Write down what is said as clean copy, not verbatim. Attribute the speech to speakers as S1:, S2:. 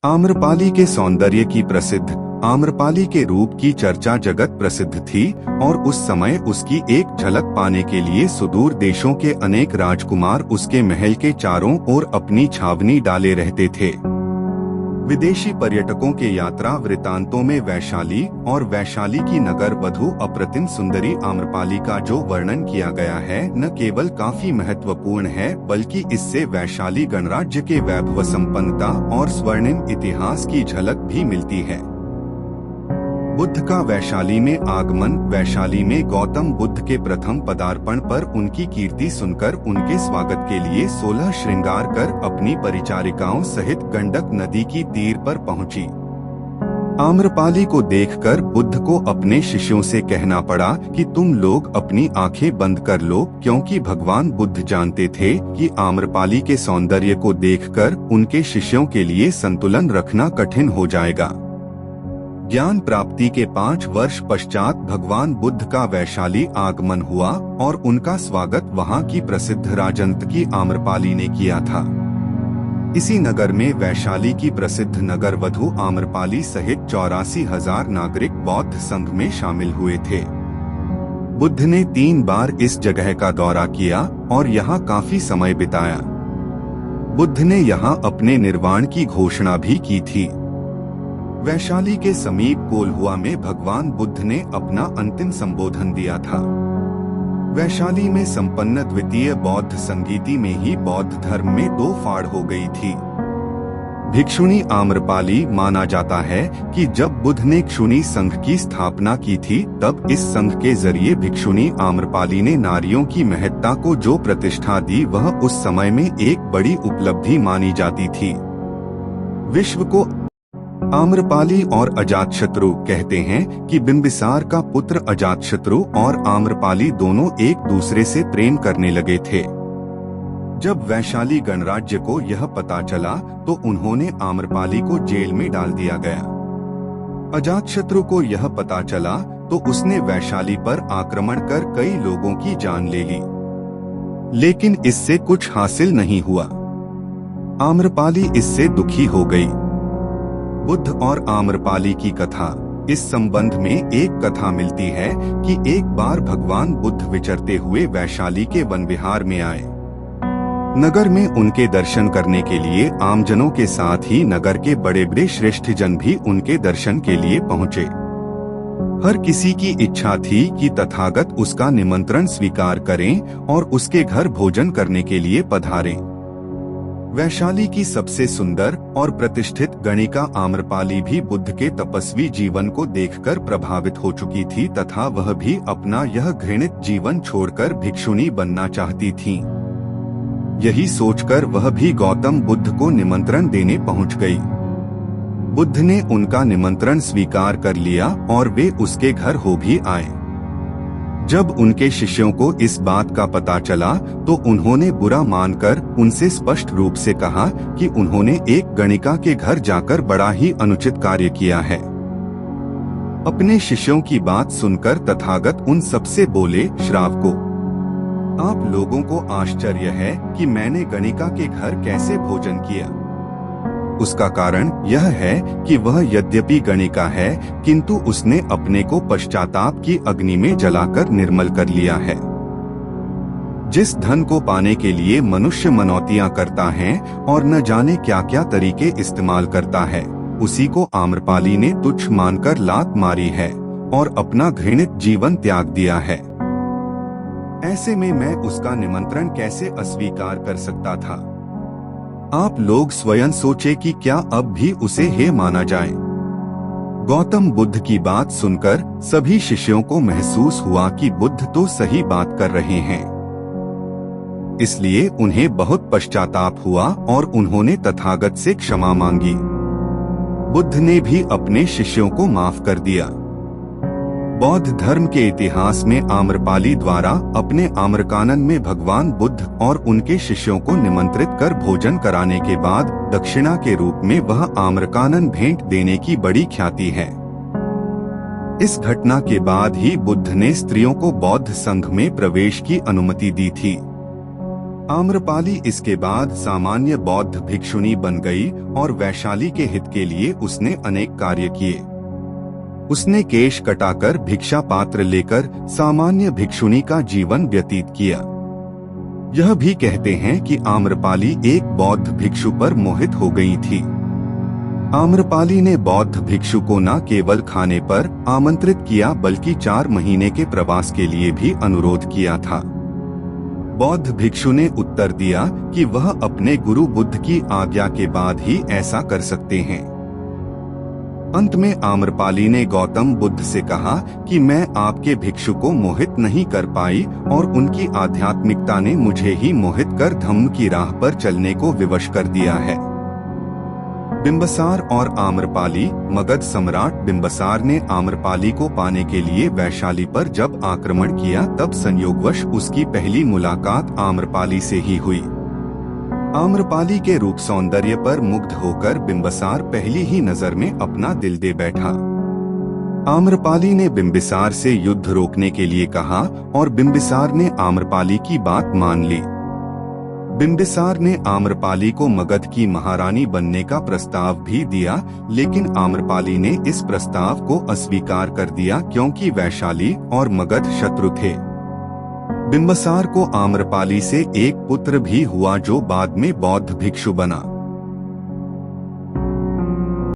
S1: आम्रपाली के सौंदर्य की प्रसिद्ध आम्रपाली के रूप की चर्चा जगत प्रसिद्ध थी और उस समय उसकी एक झलक पाने के लिए सुदूर देशों के अनेक राजकुमार उसके महल के चारों ओर अपनी छावनी डाले रहते थे। विदेशी पर्यटकों के यात्रा वृतांतों में वैशाली और वैशाली की नगर वधु अप्रतिम सुंदरी आम्रपाली का जो वर्णन किया गया है न केवल काफी महत्वपूर्ण है बल्कि इससे वैशाली गणराज्य के वैभव संपन्नता और स्वर्णिम इतिहास की झलक भी मिलती है। बुद्ध का वैशाली में आगमन। वैशाली में गौतम बुद्ध के प्रथम पदार्पण पर उनकी कीर्ति सुनकर उनके स्वागत के लिए 16 श्रृंगार कर अपनी परिचारिकाओं सहित गंडक नदी की तीर पर पहुंची। आम्रपाली को देखकर बुद्ध को अपने शिष्यों से कहना पड़ा कि तुम लोग अपनी आंखें बंद कर लो, क्योंकि भगवान बुद्ध जानते थे कि आम्रपाली के सौंदर्य को देखकर उनके शिष्यों के लिए संतुलन रखना कठिन हो जाएगा। ज्ञान प्राप्ति के 5 वर्ष पश्चात भगवान बुद्ध का वैशाली आगमन हुआ और उनका स्वागत वहां की प्रसिद्ध राजंत की आम्रपाली ने किया था। इसी नगर में वैशाली की प्रसिद्ध नगर वधु आम्रपाली सहित 84,000 नागरिक बौद्ध संघ में शामिल हुए थे। बुद्ध ने 3 बार इस जगह का दौरा किया और यहाँ काफी समय बिताया। बुद्ध ने यहाँ अपने निर्वाण की घोषणा भी की थी। वैशाली के समीप कोल्हुआ में भगवान बुद्ध ने अपना अंतिम संबोधन दिया था। वैशाली में संपन्न द्वितीय बौद्ध संगीति में ही बौद्ध धर्म में 2 फाड़ हो गई थी। भिक्षुणी आम्रपाली माना जाता है कि जब बुद्ध ने क्षुणी संघ की स्थापना की थी तब इस संघ के जरिए भिक्षुणी आम्रपाली ने नारियों की महत्ता को जो प्रतिष्ठा दी वह उस समय में एक बड़ी उपलब्धि मानी जाती थी। विश्व को आम्रपाली और अजातशत्रु कहते हैं कि बिंबिसार का पुत्र अजातशत्रु और आम्रपाली दोनों एक दूसरे से प्रेम करने लगे थे। जब वैशाली गणराज्य को यह पता चला तो उन्होंने आम्रपाली को जेल में डाल दिया गया। अजातशत्रु को यह पता चला तो उसने वैशाली पर आक्रमण कर कई लोगों की जान ले ली, लेकिन इससे कुछ हासिल नहीं हुआ। आम्रपाली इससे दुखी हो गई। बुद्ध और आम्रपाली की कथा। इस संबंध में एक कथा मिलती है कि एक बार भगवान बुद्ध विचरते हुए वैशाली के वन विहार में आए। नगर में उनके दर्शन करने के लिए आमजनों के साथ ही नगर के बड़े बड़े श्रेष्ठ जन भी उनके दर्शन के लिए पहुँचे। हर किसी की इच्छा थी कि तथागत उसका निमंत्रण स्वीकार करें और उसके घर भोजन करने के लिए पधारें। वैशाली की सबसे सुंदर और प्रतिष्ठित गणिका आम्रपाली भी बुद्ध के तपस्वी जीवन को देखकर प्रभावित हो चुकी थी तथा वह भी अपना यह घृणित जीवन छोड़कर भिक्षुणी बनना चाहती थी। यही सोचकर वह भी गौतम बुद्ध को निमंत्रण देने पहुंच गई। बुद्ध ने उनका निमंत्रण स्वीकार कर लिया और वे उसके घर हो भी आए। जब उनके शिष्यों को इस बात का पता चला तो उन्होंने बुरा मानकर उनसे स्पष्ट रूप से कहा कि उन्होंने एक गणिका के घर जाकर बड़ा ही अनुचित कार्य किया है। अपने शिष्यों की बात सुनकर तथागत उन सबसे बोले, श्राव को आप लोगों को आश्चर्य है कि मैंने गणिका के घर कैसे भोजन किया। उसका कारण यह है कि वह यद्यपि गणिका है किंतु उसने अपने को पश्चाताप की अग्नि में जलाकर निर्मल कर लिया है। जिस धन को पाने के लिए मनुष्य मनौतियां करता है और न जाने क्या क्या तरीके इस्तेमाल करता है, उसी को आम्रपाली ने तुच्छ मानकर लात मारी है और अपना घृणित जीवन त्याग दिया है। ऐसे में मैं उसका निमंत्रण कैसे अस्वीकार कर सकता था। आप लोग स्वयं सोचे कि क्या अब भी उसे हे माना जाए। गौतम बुद्ध की बात सुनकर सभी शिष्यों को महसूस हुआ कि बुद्ध तो सही बात कर रहे हैं। इसलिए उन्हें बहुत पश्चाताप हुआ और उन्होंने तथागत से क्षमा मांगी। बुद्ध ने भी अपने शिष्यों को माफ कर दिया। बौद्ध धर्म के इतिहास में आम्रपाली द्वारा अपने आम्रकानन में भगवान बुद्ध और उनके शिष्यों को निमंत्रित कर भोजन कराने के बाद दक्षिणा के रूप में वह आम्रकानन भेंट देने की बड़ी ख्याति है। इस घटना के बाद ही बुद्ध ने स्त्रियों को बौद्ध संघ में प्रवेश की अनुमति दी थी। आम्रपाली इसके बाद सामान्य बौद्ध भिक्षुणी बन गई और वैशाली के हित के लिए उसने अनेक कार्य किए। उसने केश कटाकर भिक्षा पात्र लेकर सामान्य भिक्षुणी का जीवन व्यतीत किया। यह भी कहते हैं कि आम्रपाली एक बौद्ध भिक्षु पर मोहित हो गई थी। आम्रपाली ने बौद्ध भिक्षु को न केवल खाने पर आमंत्रित किया बल्कि 4 महीने के प्रवास के लिए भी अनुरोध किया था। बौद्ध भिक्षु ने उत्तर दिया कि वह अपने गुरु बुद्ध की आज्ञा के बाद ही ऐसा कर सकते हैं। अंत में आम्रपाली ने गौतम बुद्ध से कहा कि मैं आपके भिक्षु को मोहित नहीं कर पाई और उनकी आध्यात्मिकता ने मुझे ही मोहित कर धम्म की राह पर चलने को विवश कर दिया है। बिंबसार और आम्रपाली। मगध सम्राट बिंबसार ने आम्रपाली को पाने के लिए वैशाली पर जब आक्रमण किया तब संयोगवश उसकी पहली मुलाकात आम्रपाली से ही हुई। आम्रपाली के रूप सौंदर्य पर मुग्ध होकर बिंबसार पहली ही नजर में अपना दिल दे बैठा। आम्रपाली ने बिंबिसार से युद्ध रोकने के लिए कहा और बिंबिसार ने आम्रपाली की बात मान ली। बिंबिसार ने आम्रपाली को मगध की महारानी बनने का प्रस्ताव भी दिया, लेकिन आम्रपाली ने इस प्रस्ताव को अस्वीकार कर दिया क्योंकि वैशाली और मगध शत्रु थे। बिंबिसार को आम्रपाली से एक पुत्र भी हुआ जो बाद में बौद्ध भिक्षु बना।